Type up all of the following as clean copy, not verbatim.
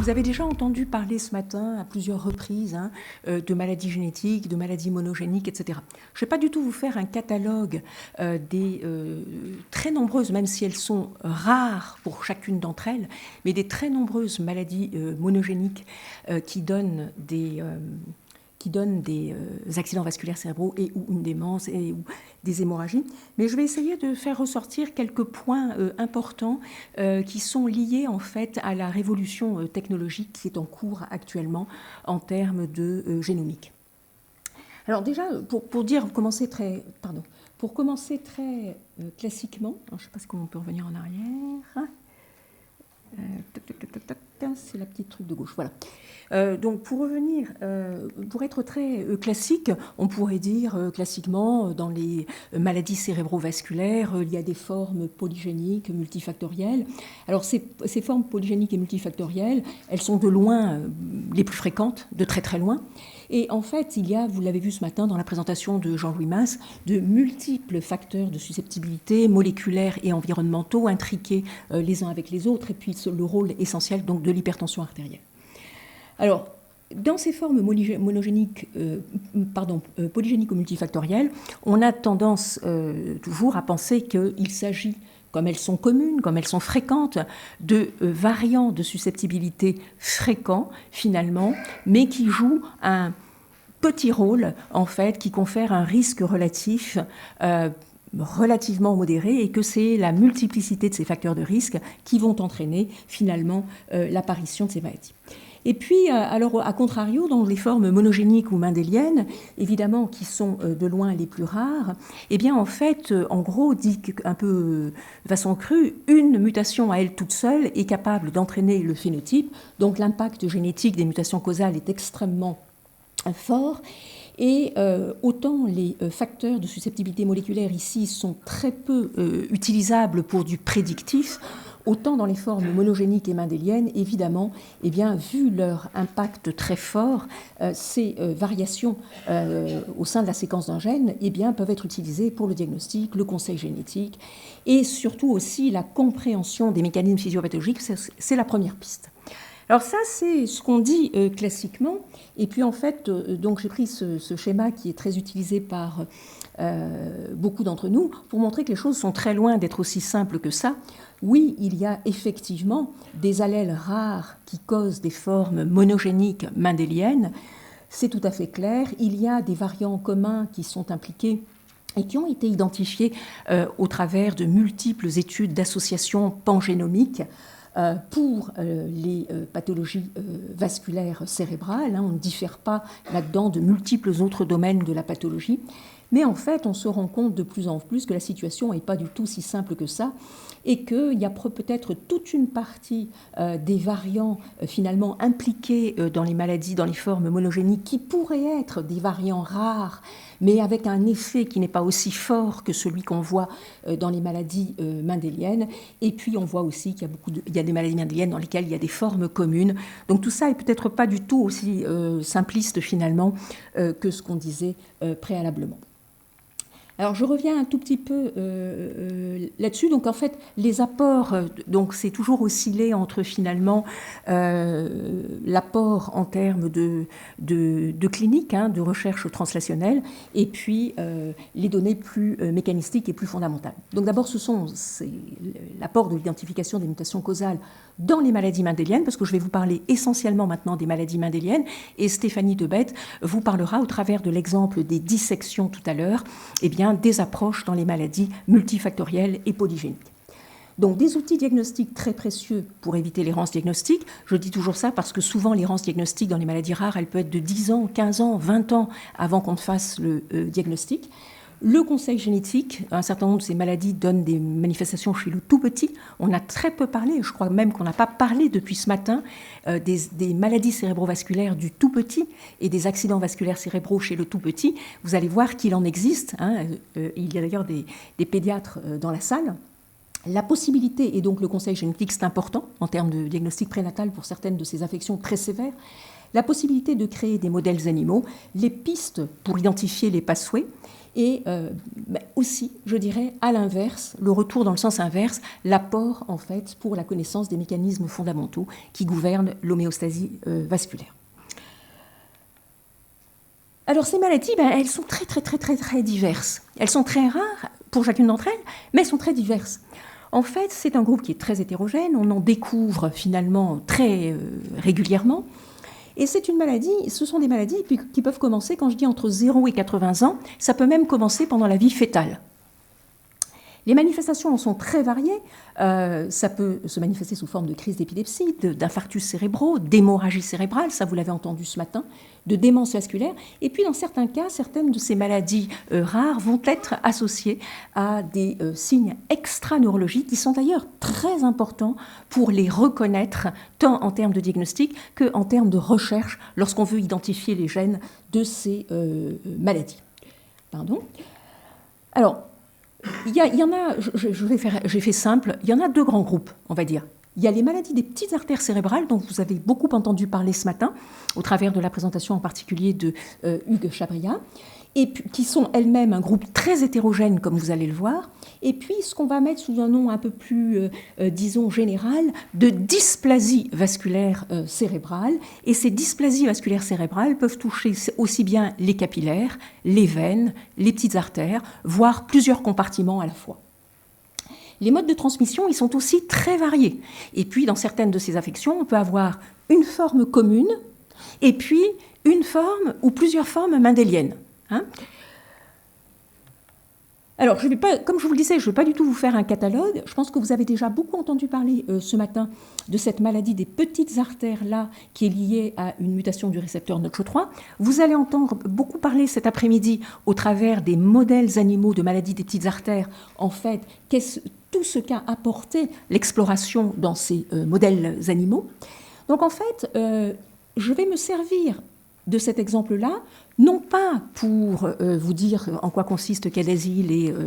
Vous avez déjà entendu parler ce matin à plusieurs reprises de maladies génétiques, de maladies monogéniques, etc. Je ne vais pas du tout vous faire un catalogue des très nombreuses, même si elles sont rares pour chacune d'entre elles, mais des très nombreuses maladies monogéniques qui donnent des accidents vasculaires cérébraux et ou une démence et ou des hémorragies. Mais je vais essayer de faire ressortir quelques points importants qui sont liés en fait à la révolution technologique qui est en cours actuellement en termes de génomique. Alors déjà, pour commencer très classiquement, je ne sais pas si on peut revenir en arrière. C'est la petite truc de gauche, voilà. Donc pour revenir, pour être très classique, on pourrait dire classiquement dans les maladies cérébrovasculaires, il y a des formes polygéniques multifactorielles. Alors ces formes polygéniques et multifactorielles, elles sont de loin les plus fréquentes, de très très loin. Et en fait, il y a, vous l'avez vu ce matin dans la présentation de Jean-Louis Mas, de multiples facteurs de susceptibilité moléculaires et environnementaux intriqués les uns avec les autres, et puis le rôle essentiel donc de l'hypertension artérielle. Alors, dans ces formes polygéniques ou multifactorielles, on a tendance toujours à penser qu'il s'agit, comme elles sont communes, comme elles sont fréquentes, de variants de susceptibilité fréquents, finalement, mais qui jouent un petit rôle, en fait, qui confère un risque relatif relativement modéré, et que c'est la multiplicité de ces facteurs de risque qui vont entraîner, finalement, l'apparition de ces maladies. Et puis, alors, à contrario, dans les formes monogéniques ou mendéliennes, évidemment, qui sont de loin les plus rares, eh bien, en fait, en gros, dit un peu de façon crue, une mutation à elle toute seule est capable d'entraîner le phénotype. Donc, l'impact génétique des mutations causales est extrêmement fort. Et autant les facteurs de susceptibilité moléculaire ici sont très peu utilisables pour du prédictif, autant dans les formes monogéniques et mendéliennes, évidemment, eh bien, vu leur impact très fort, ces variations au sein de la séquence d'un gène eh bien, peuvent être utilisées pour le diagnostic, le conseil génétique, et surtout aussi la compréhension des mécanismes physiopathologiques, c'est la première piste. Alors ça, c'est ce qu'on dit classiquement. Et puis en fait, donc j'ai pris ce schéma qui est très utilisé par beaucoup d'entre nous pour montrer que les choses sont très loin d'être aussi simples que ça. Oui, il y a effectivement des allèles rares qui causent des formes monogéniques mendéliennes. C'est tout à fait clair. Il y a des variants communs qui sont impliqués et qui ont été identifiés au travers de multiples études d'associations pangénomiques pour les pathologies vasculaires cérébrales. On ne diffère pas là-dedans de multiples autres domaines de la pathologie. Mais en fait, on se rend compte de plus en plus que la situation n'est pas du tout si simple que ça et qu'il y a peut-être toute une partie des variants finalement impliqués dans les maladies, dans les formes monogéniques, qui pourraient être des variants rares, mais avec un effet qui n'est pas aussi fort que celui qu'on voit dans les maladies mendéliennes. Et puis, on voit aussi qu'il y a des maladies mendéliennes dans lesquelles il y a des formes communes. Donc, tout ça est peut-être pas du tout aussi simpliste, finalement, que ce qu'on disait préalablement. Alors, je reviens un tout petit peu là-dessus. Donc, en fait, les apports, donc c'est toujours oscillé entre finalement l'apport en termes de clinique, de recherche translationnelle, et puis les données plus mécanistiques et plus fondamentales. Donc, d'abord, c'est l'apport de l'identification des mutations causales dans les maladies mendéliennes, parce que je vais vous parler essentiellement maintenant des maladies mendéliennes, et Stéphanie Debette vous parlera au travers de l'exemple des dissections tout à l'heure, eh bien, des approches dans les maladies multifactorielles et polygéniques. Donc des outils diagnostiques très précieux pour éviter l'errance diagnostique. Je dis toujours ça parce que souvent l'errance diagnostique dans les maladies rares, elle peut être de 10 ans, 15 ans, 20 ans avant qu'on fasse le diagnostic. Le conseil génétique, un certain nombre de ces maladies donnent des manifestations chez le tout petit. On a très peu parlé, je crois même qu'on n'a pas parlé depuis ce matin des maladies cérébrovasculaires du tout petit et des accidents vasculaires cérébraux chez le tout petit. Vous allez voir qu'il en existe. Il y a d'ailleurs des pédiatres dans la salle. La possibilité, et donc le conseil génétique, c'est important en termes de diagnostic prénatal pour certaines de ces affections très sévères, la possibilité de créer des modèles animaux, les pistes pour identifier les pathways, et aussi, je dirais, à l'inverse, le retour dans le sens inverse, l'apport en fait pour la connaissance des mécanismes fondamentaux qui gouvernent l'homéostasie vasculaire. Alors ces maladies, elles sont très diverses. Elles sont très rares pour chacune d'entre elles, mais elles sont très diverses. En fait, c'est un groupe qui est très hétérogène, on en découvre finalement très régulièrement. Et c'est une maladie, ce sont des maladies qui peuvent commencer, quand je dis entre 0 et 80 ans, ça peut même commencer pendant la vie fœtale. Les manifestations en sont très variées. Ça peut se manifester sous forme de crise d'épilepsie, d'infarctus cérébraux, d'hémorragie cérébrale, ça vous l'avez entendu ce matin, de démence vasculaire. Et puis dans certains cas, certaines de ces maladies rares vont être associées à des signes extraneurologiques qui sont d'ailleurs très importants pour les reconnaître, tant en termes de diagnostic qu'en termes de recherche, lorsqu'on veut identifier les gènes de ces maladies. Pardon. Alors, il y en a, j'ai fait simple, il y en a deux grands groupes, on va dire. Il y a les maladies des petites artères cérébrales, dont vous avez beaucoup entendu parler ce matin, au travers de la présentation en particulier de Hugues Chabria, et puis, qui sont elles-mêmes un groupe très hétérogène, comme vous allez le voir, et puis ce qu'on va mettre sous un nom un peu plus, disons, général, de dysplasie vasculaire cérébrale. Et ces dysplasies vasculaires cérébrales peuvent toucher aussi bien les capillaires, les veines, les petites artères, voire plusieurs compartiments à la fois. Les modes de transmission, ils sont aussi très variés. Et puis, dans certaines de ces affections, on peut avoir une forme commune, et puis une forme ou plusieurs formes mendéliennes. Alors, comme je vous le disais, je ne vais pas du tout vous faire un catalogue. Je pense que vous avez déjà beaucoup entendu parler ce matin de cette maladie des petites artères-là qui est liée à une mutation du récepteur NOTCH3. Vous allez entendre beaucoup parler cet après-midi au travers des modèles animaux de maladies des petites artères. En fait, tout ce qu'a apporté l'exploration dans ces modèles animaux. Donc, en fait, je vais me servir de cet exemple-là, non pas pour vous dire en quoi consiste Cadazil,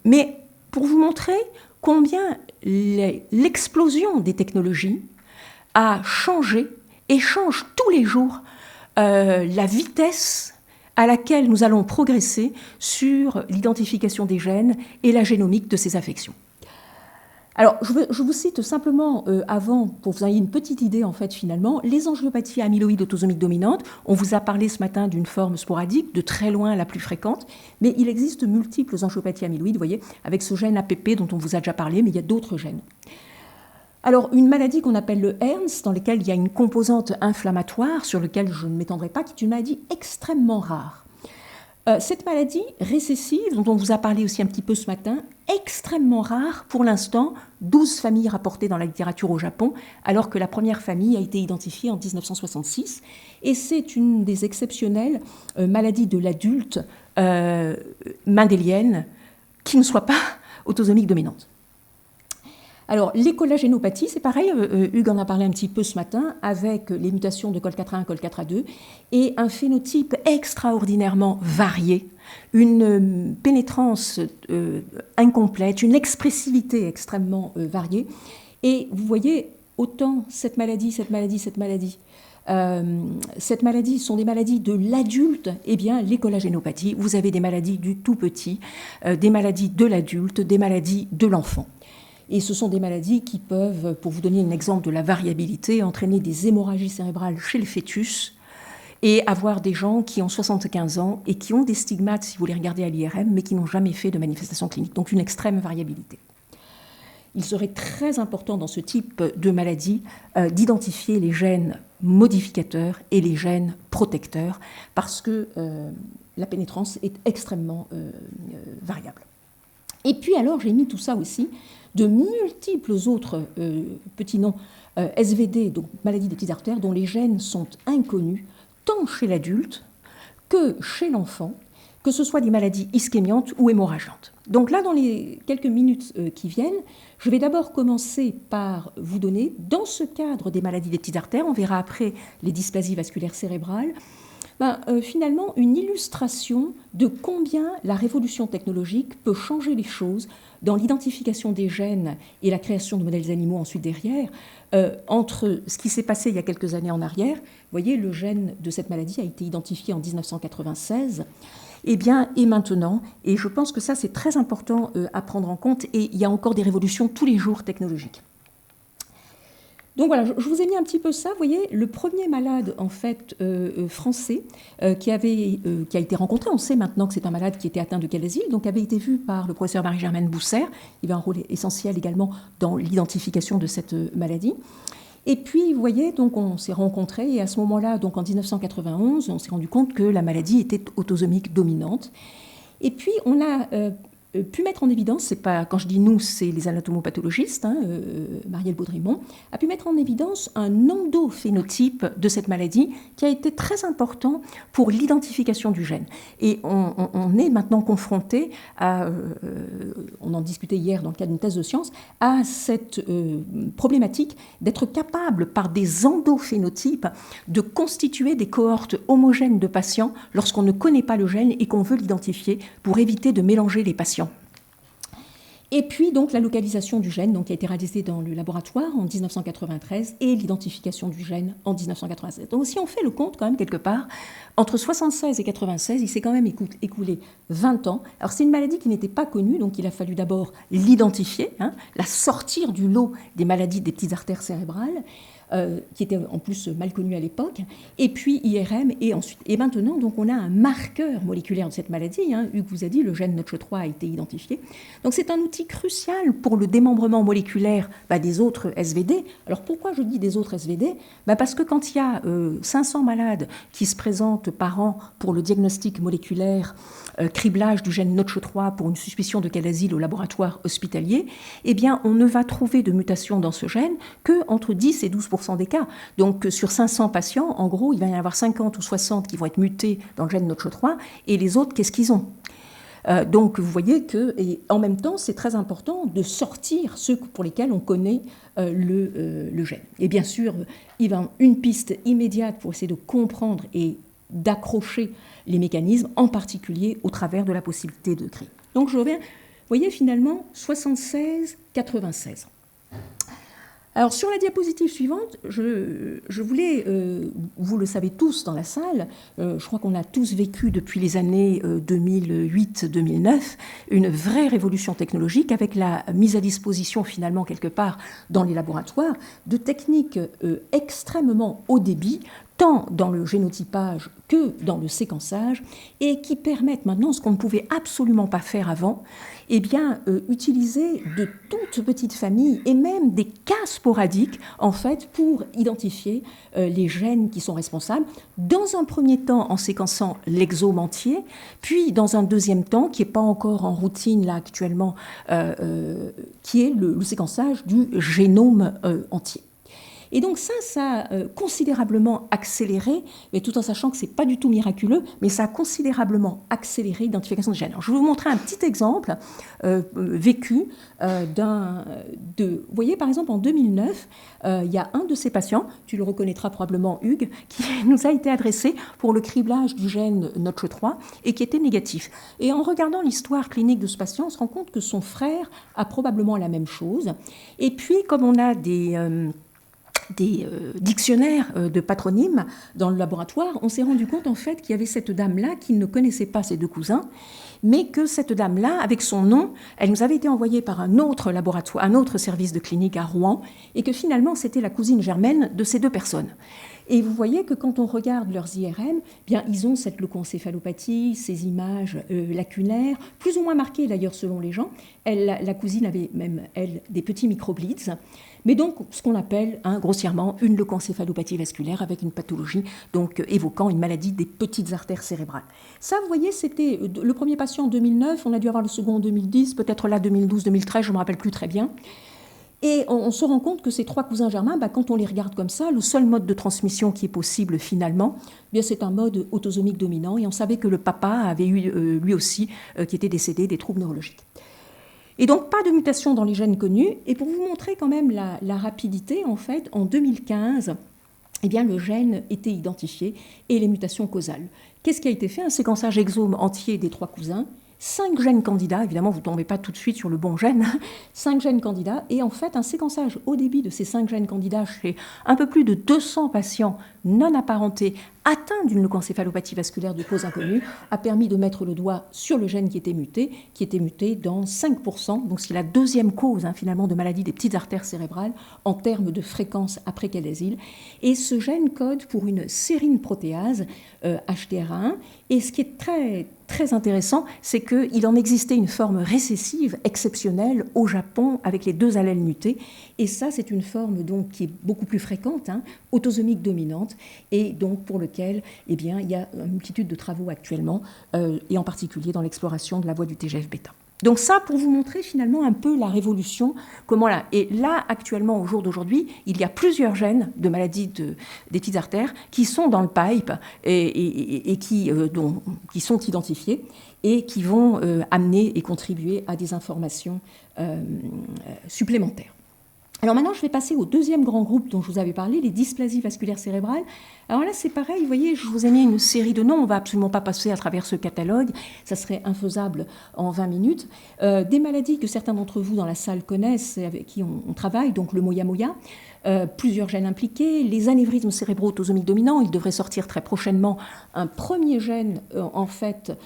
mais pour vous montrer combien l'explosion des technologies a changé et change tous les jours la vitesse à laquelle nous allons progresser sur l'identification des gènes et la génomique de ces affections. Alors, je vous cite simplement avant, pour que vous ayez une petite idée, en fait, finalement, les angiopathies amyloïdes autosomiques dominantes. On vous a parlé ce matin d'une forme sporadique, de très loin la plus fréquente, mais il existe multiples angiopathies amyloïdes, vous voyez, avec ce gène APP dont on vous a déjà parlé, mais il y a d'autres gènes. Alors, une maladie qu'on appelle le Ernst, dans laquelle il y a une composante inflammatoire, sur laquelle je ne m'étendrai pas, qui est une maladie extrêmement rare. Cette maladie récessive, dont on vous a parlé aussi un petit peu ce matin, extrêmement rare pour l'instant, 12 familles rapportées dans la littérature au Japon, alors que la première famille a été identifiée en 1966. Et c'est une des exceptionnelles maladies de l'adulte mendélienne qui ne soit pas autosomique dominante. Alors, les collagénopathies, c'est pareil, Hugues en a parlé un petit peu ce matin, avec les mutations de COL4A1, COL4A2, et un phénotype extraordinairement varié, une pénétrance incomplète, une expressivité extrêmement variée. Et vous voyez, autant cette maladie sont des maladies de l'adulte, eh bien, les collagénopathies, vous avez des maladies du tout petit, des maladies de l'adulte, des maladies de l'enfant. Et ce sont des maladies qui peuvent, pour vous donner un exemple de la variabilité, entraîner des hémorragies cérébrales chez le fœtus et avoir des gens qui ont 75 ans et qui ont des stigmates, si vous les regardez à l'IRM, mais qui n'ont jamais fait de manifestation clinique. Donc une extrême variabilité. Il serait très important dans ce type de maladie d'identifier les gènes modificateurs et les gènes protecteurs parce que la pénétrance est extrêmement variable. Et puis alors, j'ai mis tout ça aussi de multiples autres petits noms SVD, donc maladies des petites artères, dont les gènes sont inconnus, tant chez l'adulte que chez l'enfant, que ce soit des maladies ischémiantes ou hémorragiantes. Donc là, dans les quelques minutes qui viennent, je vais d'abord commencer par vous donner, dans ce cadre des maladies des petites artères, on verra après les dysplasies vasculaires cérébrales, Finalement, une illustration de combien la révolution technologique peut changer les choses dans l'identification des gènes et la création de modèles animaux ensuite derrière, entre ce qui s'est passé il y a quelques années en arrière. Vous voyez, le gène de cette maladie a été identifié en 1996, et maintenant, et je pense que ça c'est très important à prendre en compte, et il y a encore des révolutions tous les jours technologiques. Donc voilà, je vous ai mis un petit peu ça. Vous voyez, le premier malade en fait français qui a été rencontré, on sait maintenant que c'est un malade qui était atteint de calazyle, donc avait été vu par le professeur Marie-Germaine Bousser. Il avait un rôle essentiel également dans l'identification de cette maladie. Et puis, vous voyez, donc on s'est rencontrés, et à ce moment-là, donc en 1991, on s'est rendu compte que la maladie était autosomique dominante. Et puis, on a pu mettre en évidence, c'est pas, quand je dis nous, c'est les anatomopathologistes, Marielle Baudrimont, a pu mettre en évidence un endophénotype de cette maladie qui a été très important pour l'identification du gène. Et on est maintenant confronté à, on en discutait hier dans le cadre d'une thèse de science, à cette problématique d'être capable par des endophénotypes de constituer des cohortes homogènes de patients lorsqu'on ne connaît pas le gène et qu'on veut l'identifier pour éviter de mélanger les patients. Et puis donc la localisation du gène qui a été réalisée dans le laboratoire en 1993 et l'identification du gène en 1987. Donc si on fait le compte quand même quelque part, entre 76 et 96, il s'est quand même écoulé 20 ans. Alors c'est une maladie qui n'était pas connue, donc il a fallu d'abord l'identifier, la sortir du lot des maladies des petites artères cérébrales, qui était en plus mal connu à l'époque, et puis IRM, et maintenant, donc, on a un marqueur moléculaire de cette maladie. Hugues vous a dit, le gène NOTCH3 a été identifié. Donc c'est un outil crucial pour le démembrement moléculaire des autres SVD. Alors pourquoi je dis des autres SVD ? Parce que quand il y a 500 malades qui se présentent par an pour le diagnostic moléculaire, criblage du gène NOTCH3 pour une suspicion de calazyle au laboratoire hospitalier, eh bien, on ne va trouver de mutation dans ce gène qu'entre 10 et 12% des cas. Donc, sur 500 patients, en gros, il va y en avoir 50 ou 60 qui vont être mutés dans le gène NOTCH3, et les autres, qu'est-ce qu'ils ont ? Donc, vous voyez que, et en même temps, c'est très important de sortir ceux pour lesquels on connaît le gène. Et bien sûr, il va une piste immédiate pour essayer de comprendre et d'accrocher les mécanismes, en particulier au travers de la possibilité de créer. Donc je reviens, vous voyez finalement 76-96. Alors sur la diapositive suivante, je voulais, vous le savez tous dans la salle, je crois qu'on a tous vécu depuis les années 2008-2009 une vraie révolution technologique avec la mise à disposition finalement quelque part dans les laboratoires de techniques extrêmement haut débit, tant dans le génotypage que dans le séquençage, et qui permettent maintenant ce qu'on ne pouvait absolument pas faire avant, utiliser de toutes petites familles et même des cas sporadiques en fait pour identifier les gènes qui sont responsables, dans un premier temps en séquençant l'exome entier, puis dans un deuxième temps, qui n'est pas encore en routine là actuellement, qui est le séquençage du génome entier. Et donc ça a considérablement accéléré, mais tout en sachant que ce n'est pas du tout miraculeux, mais ça a considérablement accéléré l'identification des gènes. Alors, je vais vous montrer un petit exemple vécu vous voyez, par exemple, en 2009, il y a un de ces patients, tu le reconnaîtras probablement, Hugues, qui nous a été adressé pour le criblage du gène NOTCH3 et qui était négatif. Et en regardant l'histoire clinique de ce patient, on se rend compte que son frère a probablement la même chose. Et puis, comme on a des dictionnaires de patronymes dans le laboratoire, on s'est rendu compte en fait qu'il y avait cette dame-là qui ne connaissait pas ses deux cousins, mais que cette dame-là, avec son nom, elle nous avait été envoyée par un autre laboratoire, un autre service de clinique à Rouen, et que finalement c'était la cousine germaine de ces deux personnes. Et vous voyez que quand on regarde leurs IRM, bien, ils ont cette leucoencéphalopathie, ces images lacunaires, plus ou moins marquées d'ailleurs selon les gens. La cousine avait même, elle, des petits microbleeds, mais donc ce qu'on appelle grossièrement une leucoencéphalopathie vasculaire avec une pathologie donc évoquant une maladie des petites artères cérébrales. Ça, vous voyez, c'était le premier patient en 2009, on a dû avoir le second en 2010, peut-être là 2012-2013, je ne me rappelle plus très bien. Et on se rend compte que ces trois cousins germains, quand on les regarde comme ça, le seul mode de transmission qui est possible finalement, bien c'est un mode autosomique dominant, et on savait que le papa avait eu lui aussi, qui était décédé, des troubles neurologiques. Et donc pas de mutation dans les gènes connus. Et pour vous montrer quand même la rapidité, en fait, en 2015, eh bien, le gène était identifié et les mutations causales. Qu'est-ce qui a été fait? Un séquençage exome entier des 3 cousins, 5 gènes candidats, évidemment vous ne tombez pas tout de suite sur le bon gène, 5 gènes candidats, et en fait un séquençage au débit de ces 5 gènes candidats chez un peu plus de 200 patients non apparentés atteints d'une leucoencéphalopathie vasculaire de cause inconnue a permis de mettre le doigt sur le gène qui était muté dans 5%, donc c'est la deuxième cause finalement de maladie des petites artères cérébrales en termes de fréquence après calésile. Et ce gène code pour une sérine protéase, HTRA1, et ce qui est très intéressant, c'est qu'il en existait une forme récessive exceptionnelle au Japon avec les 2 allèles mutés. Et ça, c'est une forme donc, qui est beaucoup plus fréquente, autosomique dominante, et donc pour lequel eh bien, il y a une multitude de travaux actuellement, et en particulier dans l'exploration de la voie du TGF-bêta. Donc ça, pour vous montrer finalement un peu la révolution, comment là. Et là, actuellement, au jour d'aujourd'hui, il y a plusieurs gènes de maladies des petites artères qui sont dans le pipe et qui sont identifiés et qui vont amener et contribuer à des informations supplémentaires. Alors maintenant, je vais passer au deuxième grand groupe dont je vous avais parlé, les dysplasies vasculaires cérébrales. Alors là, c'est pareil, vous voyez, je vous ai mis une série de noms, on ne va absolument pas passer à travers ce catalogue, ça serait infaisable en 20 minutes. Des maladies que certains d'entre vous dans la salle connaissent et avec qui on travaille, donc le moya-moya, plusieurs gènes impliqués, les anévrismes cérébraux autosomiques dominants, il devrait sortir très prochainement un premier gène en fait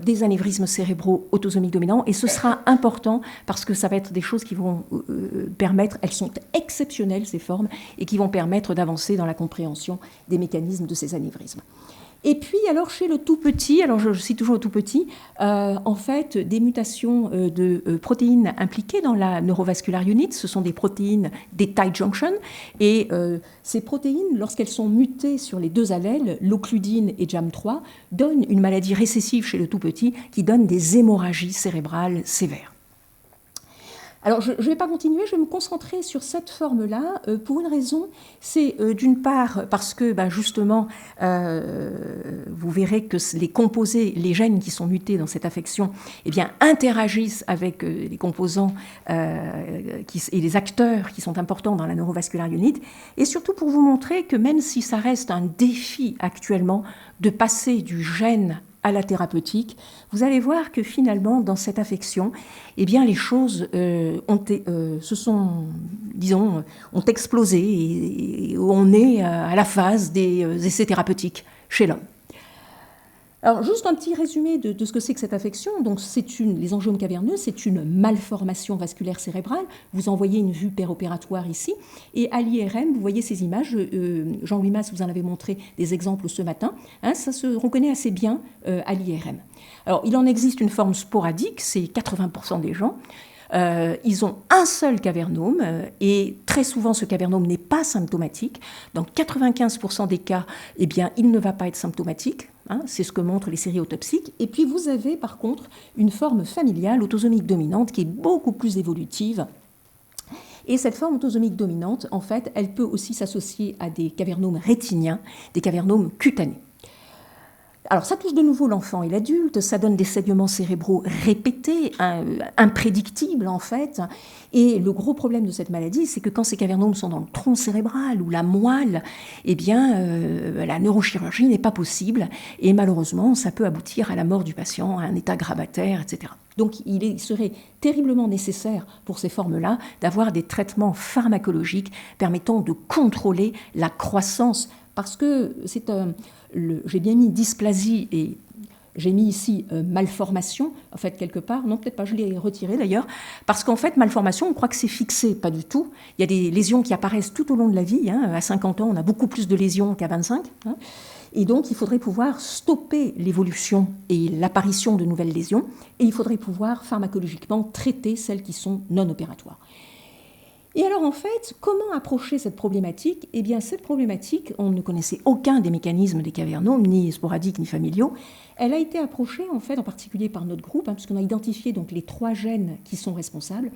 des anévrismes cérébraux autosomiques dominants, et ce sera important parce que ça va être des choses qui vont permettre, elles sont exceptionnelles ces formes, et qui vont permettre d'avancer dans la compréhension des mécanismes de ces anévrismes. Et puis, alors, chez le tout petit, alors je cite toujours le tout petit, en fait, des mutations de protéines impliquées dans la neurovascular unit, ce sont des protéines des tight junction, et ces protéines, lorsqu'elles sont mutées sur les 2 allèles, l'occludine et JAM3, donnent une maladie récessive chez le tout petit qui donne des hémorragies cérébrales sévères. Alors, je ne vais pas continuer, je vais me concentrer sur cette forme-là pour une raison, c'est d'une part parce que justement, vous verrez que les composés, les gènes qui sont mutés dans cette affection, eh bien, interagissent avec les composants et les acteurs qui sont importants dans la neurovascular unit, et surtout pour vous montrer que même si ça reste un défi actuellement de passer du gène à la thérapeutique, vous allez voir que finalement, dans cette affection, eh bien, les choses ont explosé et on est à la phase des essais thérapeutiques chez l'homme. Alors, juste un petit résumé de ce que c'est que cette affection. Donc, les angiomes caverneux, c'est une malformation vasculaire cérébrale. Vous en voyez une vue péropératoire ici. Et à l'IRM, vous voyez ces images. Jean-Louis Mas vous en avait montré des exemples ce matin. Ça se reconnaît assez bien à l'IRM. Alors, il en existe une forme sporadique, c'est 80% des gens. Ils ont un seul cavernome et très souvent ce cavernome n'est pas symptomatique. Dans 95% des cas, eh bien, il ne va pas être symptomatique. C'est ce que montrent les séries autopsiques. Et puis vous avez par contre une forme familiale autosomique dominante qui est beaucoup plus évolutive. Et cette forme autosomique dominante, en fait, elle peut aussi s'associer à des cavernomes rétiniens, des cavernomes cutanés. Alors ça touche de nouveau l'enfant et l'adulte, ça donne des saignements cérébraux répétés, imprédictibles en fait. Et le gros problème de cette maladie, c'est que quand ces cavernomes sont dans le tronc cérébral ou la moelle, eh bien la neurochirurgie n'est pas possible et malheureusement ça peut aboutir à la mort du patient, à un état gravataire, etc. Donc il serait terriblement nécessaire pour ces formes-là d'avoir des traitements pharmacologiques permettant de contrôler la croissance, parce que j'ai bien mis dysplasie et j'ai mis ici malformation, en fait, quelque part. Non, peut-être pas, je l'ai retiré d'ailleurs, parce qu'en fait, malformation, on croit que c'est fixé, pas du tout. Il y a des lésions qui apparaissent tout au long de la vie. À 50 ans, on a beaucoup plus de lésions qu'à 25. Et donc, il faudrait pouvoir stopper l'évolution et l'apparition de nouvelles lésions, et il faudrait pouvoir pharmacologiquement traiter celles qui sont non opératoires. Et alors, en fait, comment approcher cette problématique ? Eh bien, cette problématique, on ne connaissait aucun des mécanismes des cavernomes, ni sporadiques, ni familiaux. Elle a été approchée, en fait, en particulier par notre groupe, puisqu'on a identifié donc, les 3 gènes qui sont responsables.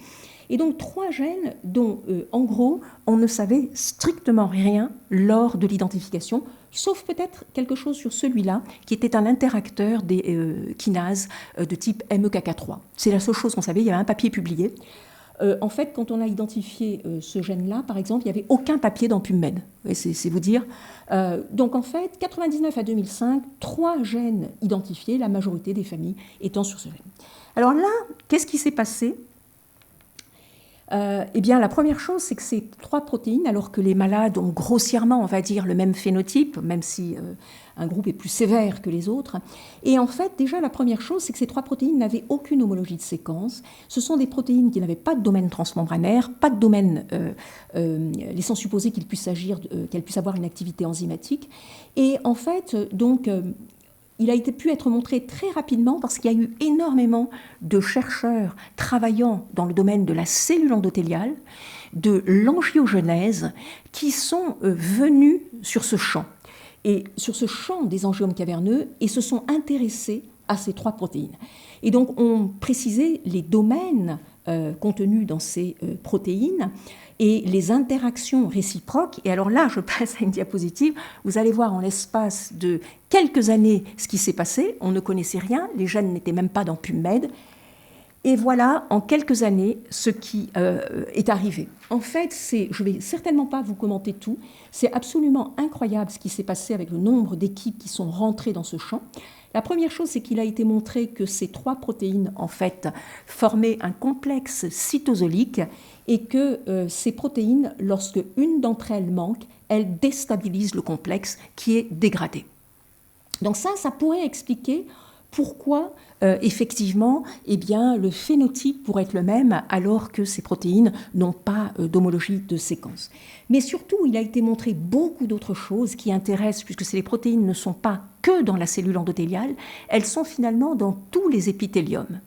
Et donc, 3 gènes dont, en gros, on ne savait strictement rien lors de l'identification, sauf peut-être quelque chose sur celui-là, qui était un interacteur des kinases de type MEKK3. C'est la seule chose qu'on savait, il y avait un papier publié. En fait, quand on a identifié ce gène-là, par exemple, il n'y avait aucun papier dans PubMed. C'est vous dire. Donc en fait, 99 à 2005, 3 gènes identifiés, la majorité des familles étant sur ce gène. Alors là, qu'est-ce qui s'est passé ? Eh bien, la première chose, c'est que ces 3 protéines, alors que les malades ont grossièrement, on va dire, le même phénotype, même si un groupe est plus sévère que les autres. Et en fait, déjà, la première chose, c'est que ces 3 protéines n'avaient aucune homologie de séquence. Ce sont des protéines qui n'avaient pas de domaine transmembranaire, pas de domaine laissant supposer qu'elles puissent avoir une activité enzymatique. Et en fait, donc, il a pu être montré très rapidement parce qu'il y a eu énormément de chercheurs travaillant dans le domaine de la cellule endothéliale, de l'angiogenèse, qui sont venus sur ce champ. Et sur ce champ des angiomes caverneux, et se sont intéressés à ces 3 protéines. Et donc, on précisait les domaines contenus dans ces protéines et les interactions réciproques. Et alors là, je passe à une diapositive. Vous allez voir en l'espace de quelques années ce qui s'est passé. On ne connaissait rien, les gènes n'étaient même pas dans PubMed. Et voilà, en quelques années, ce qui est arrivé. En fait, je ne vais certainement pas vous commenter tout. C'est absolument incroyable ce qui s'est passé avec le nombre d'équipes qui sont rentrées dans ce champ. La première chose, c'est qu'il a été montré que ces 3 protéines, en fait, formaient un complexe cytosolique et que ces protéines, lorsque une d'entre elles manque, elles déstabilisent le complexe qui est dégradé. Donc ça pourrait expliquer pourquoi, effectivement, eh bien, le phénotype pourrait être le même alors que ces protéines n'ont pas d'homologie de séquence. Mais surtout, il a été montré beaucoup d'autres choses qui intéressent, puisque ces protéines ne sont pas que dans la cellule endothéliale, elles sont finalement dans tous les épithéliums.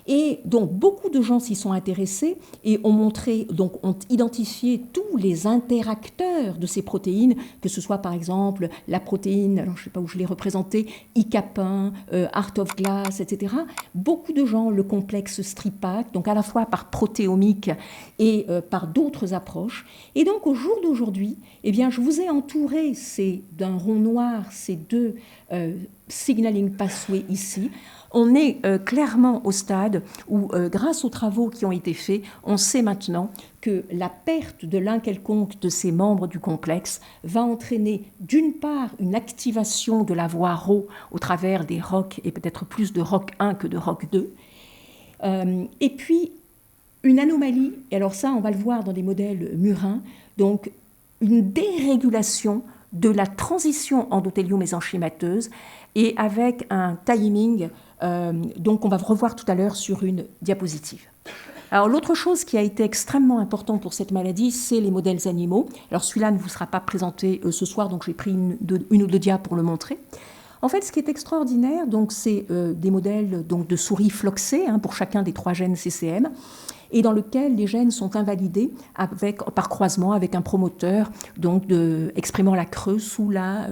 Et donc, beaucoup de gens s'y sont intéressés et ont identifié tous les interacteurs de ces protéines, que ce soit par exemple la protéine, alors je ne sais pas où je l'ai représentée, ICAP1, Heart of Glass, etc. Beaucoup de gens, le complexe STRIPAC, donc à la fois par protéomique et par d'autres approches. Et donc, au jour d'aujourd'hui, eh bien, je vous ai entouré d'un rond noir ces 2 signaling pathways ici. On est clairement au stade où, grâce aux travaux qui ont été faits, on sait maintenant que la perte de l'un quelconque de ces membres du complexe va entraîner d'une part une activation de la voie Rho au travers des ROC et peut-être plus de ROC1 que de ROC2, et puis une anomalie, et alors ça on va le voir dans des modèles murins, donc une dérégulation de la transition endothélium-mésenchymateuse et avec un timing donc on va revoir tout à l'heure sur une diapositive. Alors l'autre chose qui a été extrêmement importante pour cette maladie, c'est les modèles animaux. Alors celui-là ne vous sera pas présenté ce soir, donc j'ai pris une ou 2 dias pour le montrer. En fait, ce qui est extraordinaire, donc, c'est des modèles donc, de souris floxées pour chacun des 3 gènes CCM, et dans lequel les gènes sont invalidés par croisement avec un promoteur, donc exprimant la creux sous la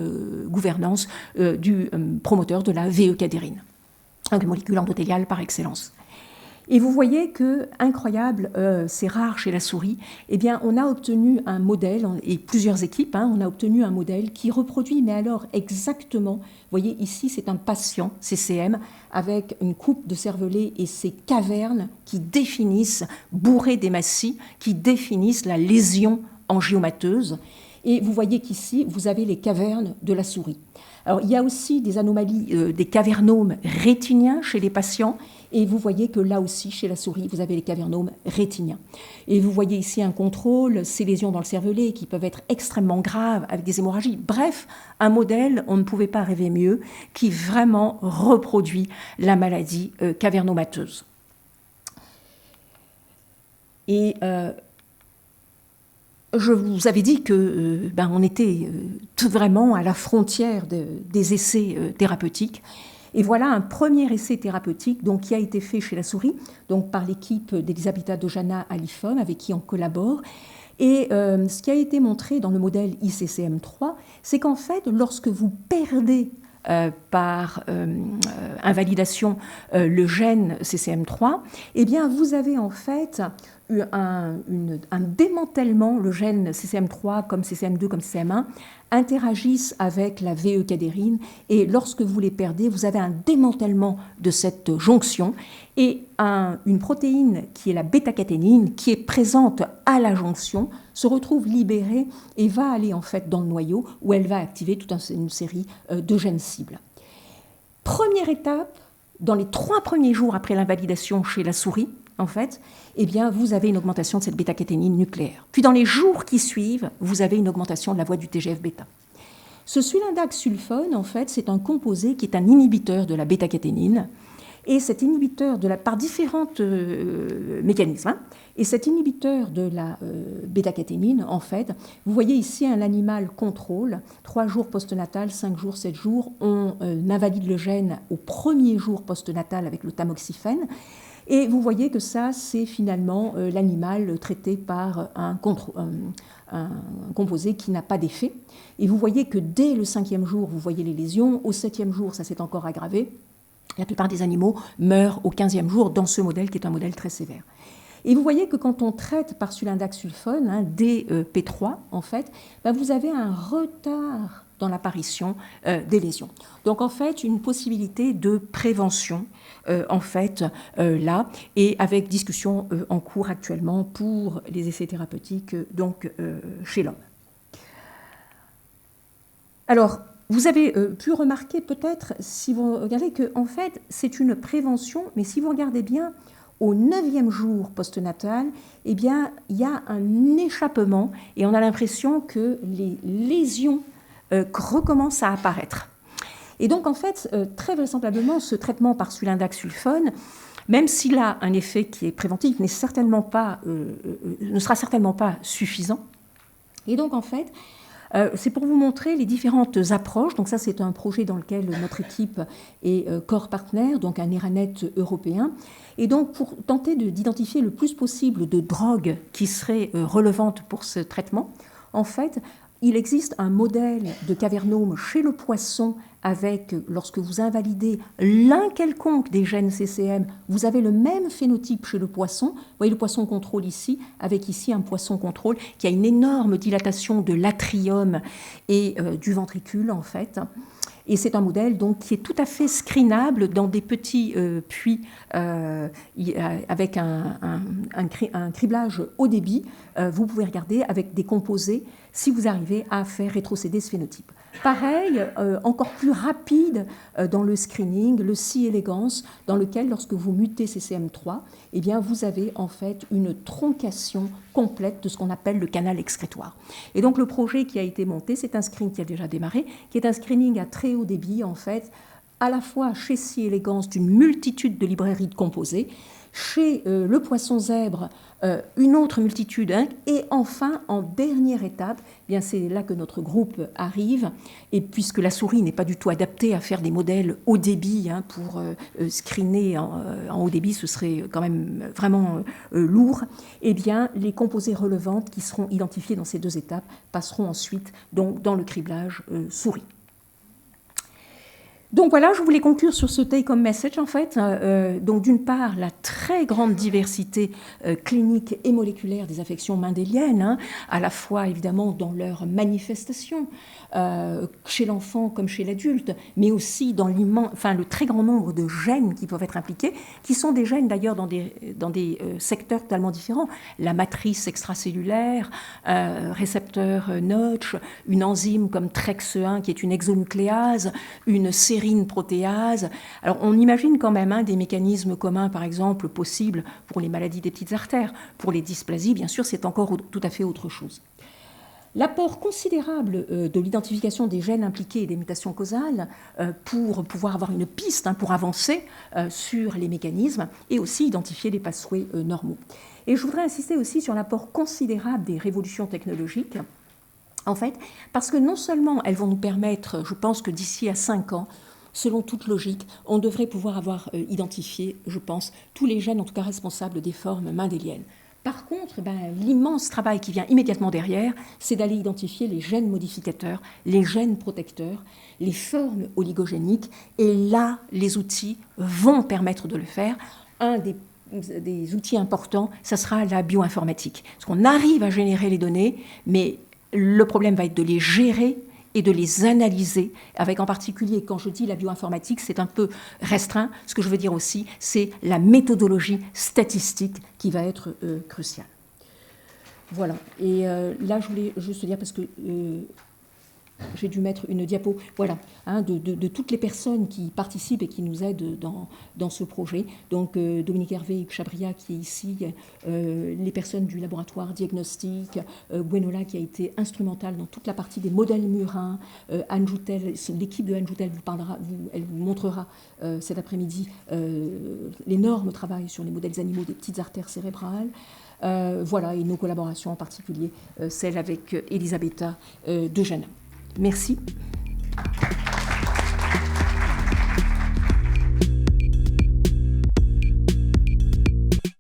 gouvernance du promoteur de la VE-cadérine, une molécule endothéliale par excellence. Et vous voyez que, incroyable, c'est rare chez la souris, eh bien, on a obtenu un modèle, et plusieurs équipes, on a obtenu un modèle qui reproduit, mais alors exactement, vous voyez ici, c'est un patient CCM avec une coupe de cervelet et ces cavernes qui définissent, bourrées d'hématies, qui définissent la lésion angiomateuse. Et vous voyez qu'ici, vous avez les cavernes de la souris. Alors, il y a aussi des anomalies des cavernomes rétiniens chez les patients, et vous voyez que là aussi, chez la souris, vous avez les cavernomes rétiniens. Et vous voyez ici un contrôle, ces lésions dans le cervelet qui peuvent être extrêmement graves avec des hémorragies. Bref, un modèle, on ne pouvait pas rêver mieux, qui vraiment reproduit la maladie cavernomateuse. Et je vous avais dit que on était vraiment à la frontière des essais thérapeutiques. Et voilà un premier essai thérapeutique donc, qui a été fait chez la souris, donc par l'équipe d'Elisabetta Dojana à l'IFOM, avec qui on collabore. Et ce qui a été montré dans le modèle ICCM3, c'est qu'en fait, lorsque vous perdez par invalidation le gène CCM3, eh bien, vous avez en fait un démantèlement, le gène CCM3 comme CCM2 comme CCM1 interagissent avec la VE-cadérine et lorsque vous les perdez, vous avez un démantèlement de cette jonction et une protéine qui est la bêta-caténine qui est présente à la jonction se retrouve libérée et va aller en fait dans le noyau où elle va activer toute une série de gènes cibles. Première étape, dans les 3 premiers jours après l'invalidation chez la souris, en fait, eh bien, vous avez une augmentation de cette bêta-caténine nucléaire. Puis dans les jours qui suivent, vous avez une augmentation de la voie du TGF-bêta. Ce sulindac sulfone, en fait, c'est un composé qui est un inhibiteur de la bêta-caténine, et cet inhibiteur par différents mécanismes, et cet inhibiteur de la bêta-caténine, en fait, vous voyez ici un animal contrôle, 3 jours postnatal, 5 jours, 7 jours, on invalide le gène au premier jour postnatal avec le tamoxifène, et vous voyez que ça, c'est finalement l'animal traité par un composé qui n'a pas d'effet. Et vous voyez que dès le 5e jour, vous voyez les lésions. Au 7e jour, ça s'est encore aggravé. La plupart des animaux meurent au 15e jour dans ce modèle qui est un modèle très sévère. Et vous voyez que quand on traite par sulindac sulfone, DP3, en fait, vous avez un retard dans l'apparition des lésions. Donc en fait, une possibilité de prévention, là, et avec discussion en cours actuellement pour les essais thérapeutiques chez l'homme. Alors, vous avez pu remarquer peut-être, si vous regardez, que en fait, c'est une prévention, mais si vous regardez bien, au 9e jour postnatal, eh bien, il y a un échappement et on a l'impression que les lésions recommencent à apparaître. Et donc, en fait, très vraisemblablement, ce traitement par sulindac sulfone, même s'il a un effet qui est préventif, ne sera certainement pas suffisant. Et donc, en fait, c'est pour vous montrer les différentes approches. Donc ça, c'est un projet dans lequel notre équipe est core partner, donc un ERANET européen. Et donc, pour tenter d'identifier le plus possible de drogues qui seraient relevantes pour ce traitement, en fait, il existe un modèle de cavernome chez le poisson avec, lorsque vous invalidez l'un quelconque des gènes CCM, vous avez le même phénotype chez le poisson. Vous voyez le poisson contrôle ici, avec ici un poisson contrôle qui a une énorme dilatation de l'atrium et du ventricule, en fait. Et c'est un modèle donc, qui est tout à fait screenable dans des petits puits avec un criblage haut débit. Vous pouvez regarder avec des composés si vous arrivez à faire rétrocéder ce phénotype. Pareil, encore plus rapide dans le screening, le C. elegans, dans lequel, lorsque vous mutez CCM3, eh bien, vous avez en fait une troncation complète de ce qu'on appelle le canal excrétoire. Et donc, le projet qui a été monté, c'est un screening qui a déjà démarré, qui est un screening à très haut débit, en fait, à la fois chez C. elegans d'une multitude de librairies de composés, chez le poisson zèbre, une autre multitude, et enfin, en dernière étape, eh bien c'est là que notre groupe arrive, et puisque la souris n'est pas du tout adaptée à faire des modèles haut débit, pour screener en haut débit, ce serait quand même vraiment lourd, eh bien les composés relevantes qui seront identifiés dans ces 2 étapes passeront ensuite donc, dans le criblage souris. Donc voilà, je voulais conclure sur ce take-home message en fait. Donc d'une part, la très grande diversité clinique et moléculaire des affections mendéliennes, à la fois évidemment dans leurs manifestations, chez l'enfant comme chez l'adulte, mais aussi dans le très grand nombre de gènes qui peuvent être impliqués, qui sont des gènes d'ailleurs dans des secteurs totalement différents. La matrice extracellulaire, récepteur Notch, une enzyme comme TREX1 qui est une exonucléase, une sérine protéase. Alors on imagine quand même des mécanismes communs, par exemple, possibles pour les maladies des petites artères. Pour les dysplasies, bien sûr, c'est encore tout à fait autre chose. L'apport considérable de l'identification des gènes impliqués et des mutations causales pour pouvoir avoir une piste pour avancer sur les mécanismes et aussi identifier les pathways normaux. Et je voudrais insister aussi sur l'apport considérable des révolutions technologiques, en fait, parce que non seulement elles vont nous permettre, je pense que d'ici à 5 ans, selon toute logique, on devrait pouvoir avoir identifié, je pense, tous les gènes, en tout cas responsables des formes mendéliennes. Par contre, l'immense travail qui vient immédiatement derrière, c'est d'aller identifier les gènes modificateurs, les gènes protecteurs, les formes oligogéniques, et là, les outils vont permettre de le faire. Un des des outils importants, ça sera la bioinformatique. Parce qu'on arrive à générer les données, mais le problème va être de les gérer et de les analyser, avec en particulier, quand je dis la bioinformatique, c'est un peu restreint. Ce que je veux dire aussi, c'est la méthodologie statistique qui va être cruciale. Voilà. Et là, je voulais juste dire, parce que j'ai dû mettre une diapo, voilà, hein, de toutes les personnes qui participent et qui nous aident dans ce projet. Donc Dominique Hervé et Hugues Chabria qui est ici, les personnes du laboratoire diagnostic, Gwenola qui a été instrumentale dans toute la partie des modèles murins, Anne Joutel, l'équipe de Anne Joutel elle vous montrera cet après-midi l'énorme travail sur les modèles animaux des petites artères cérébrales. Voilà, et nos collaborations en particulier, celle avec Elisabetta de Jana. Merci.